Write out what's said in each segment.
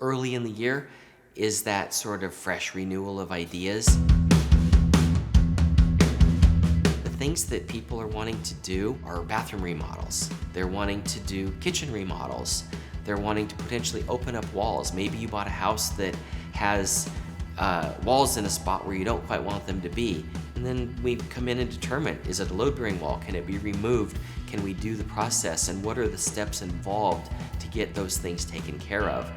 early in the year is that sort of fresh renewal of ideas. The things that people are wanting to do are bathroom remodels. They're wanting to do kitchen remodels. They're wanting to potentially open up walls. Maybe you bought a house that has walls in a spot where you don't quite want them to be. And then we come in and determine, is it a load-bearing wall? Can it be removed? Can we do the process? And what are the steps involved to get those things taken care of?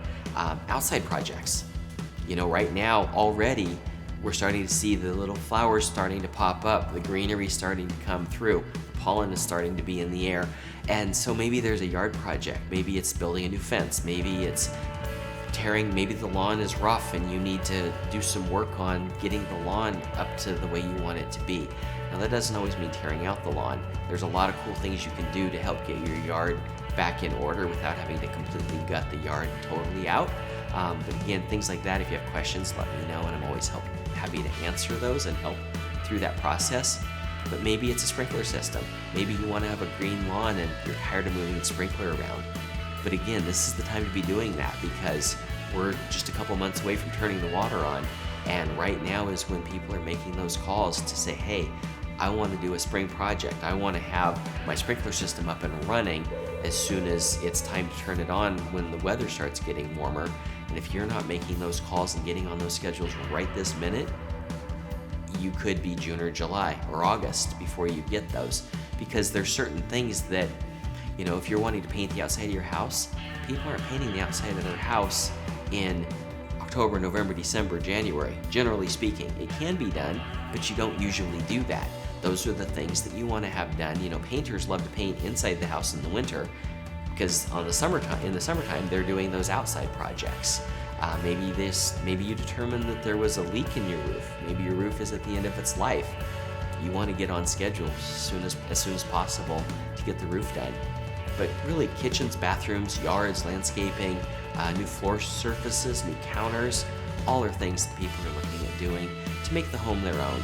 Outside projects. Right now already we're starting to see the little flowers starting to pop up, the greenery starting to come through, the pollen is starting to be in the air. And so maybe there's a yard project, maybe it's building a new fence, maybe it's maybe the lawn is rough and you need to do some work on getting the lawn up to the way you want it to be. Now that doesn't always mean tearing out the lawn. There's a lot of cool things you can do to help get your yard back in order without having to completely gut the yard totally out. But again, things like that, if you have questions, let me know, and I'm always happy to answer those and help through that process. But maybe it's a sprinkler system. Maybe you want to have a green lawn and you're tired of moving the sprinkler around. But again, this is the time to be doing that because we're just a couple months away from turning the water on. And right now is when people are making those calls to say, hey, I want to do a spring project. I want to have my sprinkler system up and running as soon as it's time to turn it on when the weather starts getting warmer. And if you're not making those calls and getting on those schedules right this minute, you could be June or July or August before you get those, because there's certain things that, if you're wanting to paint the outside of your house, people aren't painting the outside of their house in October, November, December, January. Generally speaking, it can be done, but you don't usually do that. Those are the things that you want to have done. Painters love to paint inside the house in the winter because in the summertime, they're doing those outside projects. Maybe you determined that there was a leak in your roof. Maybe your roof is at the end of its life. You want to get on schedule as soon as possible to get the roof done. But really, kitchens, bathrooms, yards, landscaping, new floor surfaces, new counters, all are things that people are looking at doing to make the home their own.